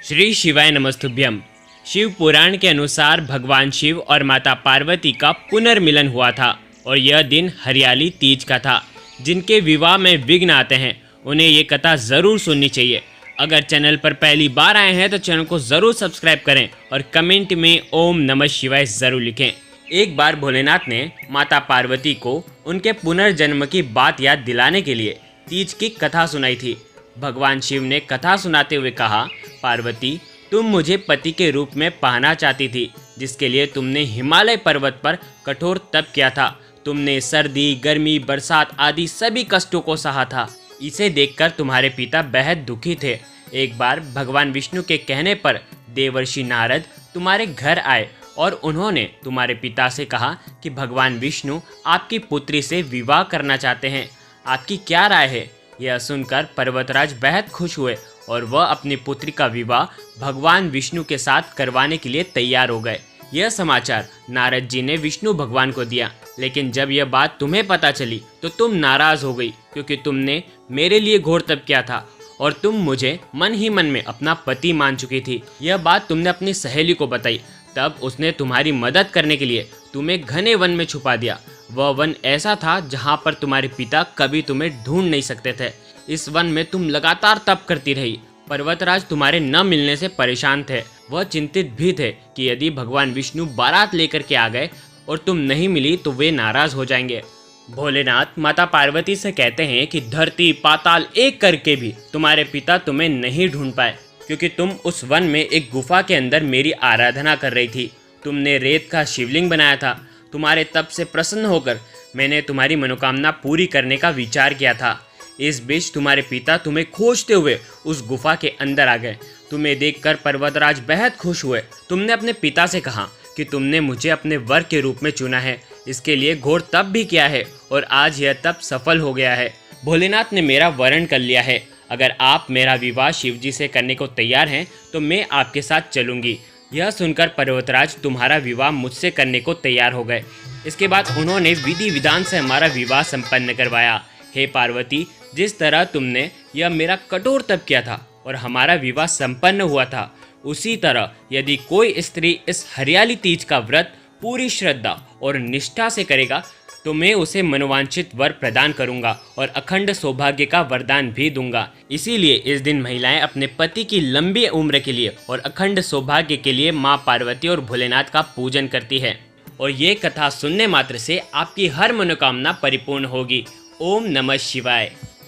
श्री शिवाय नमस्तुभ्यम। शिव पुराण के अनुसार भगवान शिव और माता पार्वती का पुनर्मिलन हुआ था और यह दिन हरियाली तीज का था। जिनके विवाह में विघ्न आते हैं उन्हें ये कथा ज़रूर सुननी चाहिए। अगर चैनल पर पहली बार आए हैं तो चैनल को ज़रूर सब्सक्राइब करें और कमेंट में ओम नमः शिवाय ज़रूर लिखें। एक बार भोलेनाथ ने माता पार्वती को उनके पुनर्जन्म की बात याद दिलाने के लिए तीज की कथा सुनाई थी। भगवान शिव ने कथा सुनाते हुए कहा, पार्वती, तुम मुझे पति के रूप में पाना चाहती थी, जिसके लिए तुमने हिमालय पर्वत पर कठोर तप किया था। तुमने सर्दी, गर्मी, बरसात आदि सभी कष्टों को सहा था। इसे देखकर तुम्हारे पिता बेहद दुखी थे। एक बार भगवान विष्णु के कहने पर देवर्षि नारद तुम्हारे घर आए और उन्होंने तुम्हारे पिता से कहा कि भगवान विष्णु आपकी पुत्री से विवाह करना चाहते हैं। आपकी क्या राय है? यह सुनकर पर्वतराज बेहद खुश हुए और वह अपनी पुत्री का विवाह भगवान विष्णु के साथ करवाने के लिए तैयार हो गए। यह समाचार नारद जी ने विष्णु भगवान को दिया, लेकिन जब यह बात तुम्हें पता चली तो तुम नाराज हो गई, क्योंकि तुमने मेरे लिए घोर तप किया था और तुम मुझे मन ही मन में अपना पति मान चुकी थी। यह बात तुमने अपनी सहेली को बताई, तब उसने तुम्हारी मदद करने के लिए तुम्हें घने वन में छुपा दिया। वह वन ऐसा था जहाँ पर तुम्हारे पिता कभी तुम्हें ढूंढ नहीं सकते थे। इस वन में तुम लगातार तप करती रही। पर्वतराज तुम्हारे न मिलने से परेशान थे। वह चिंतित भी थे कि यदि भगवान विष्णु बारात लेकर के आ गए और तुम नहीं मिली तो वे नाराज हो जाएंगे। भोलेनाथ माता पार्वती से कहते हैं कि धरती पाताल एक करके भी तुम्हारे पिता तुम्हें नहीं ढूंढ पाए, क्योंकि तुम उस वन में एक गुफा के अंदर मेरी आराधना कर रही थी। तुमने रेत का शिवलिंग बनाया था। तुम्हारे तप से प्रसन्न होकर मैंने तुम्हारी मनोकामना पूरी करने का विचार किया था। इस बीच तुम्हारे पिता तुम्हें खोजते हुए उस गुफा के अंदर आ गए। तुम्हें देखकर पर्वतराज बेहद खुश हुए। तुमने अपने पिता से कहा कि तुमने मुझे अपने वर के रूप में चुना है। इसके लिए घोर तप भी किया है और आज यह तप सफल हो गया है। भोलेनाथ ने मेरा वरण कर लिया है। अगर आप मेरा विवाह शिवजी से करने को तैयार हैं तो मैं आपके साथ चलूंगी। यह सुनकर पर्वतराज तुम्हारा विवाह मुझसे करने को तैयार हो गए। इसके बाद उन्होंने विधि विधान से हमारा विवाह संपन्न करवाया। हे पार्वती, जिस तरह तुमने यह मेरा कठोर तप किया था और हमारा विवाह संपन्न हुआ था, उसी तरह यदि कोई स्त्री इस हरियाली तीज का व्रत पूरी श्रद्धा और निष्ठा से करेगा तो मैं उसे मनोवांछित वर प्रदान करूंगा और अखंड सौभाग्य का वरदान भी दूंगा। इसीलिए इस दिन महिलाएं अपने पति की लंबी उम्र के लिए और अखंड सौभाग्य के लिए मां पार्वती और भोलेनाथ का पूजन करती है। और ये कथा सुनने मात्र से आपकी हर मनोकामना परिपूर्ण होगी। ओम नमः शिवाय।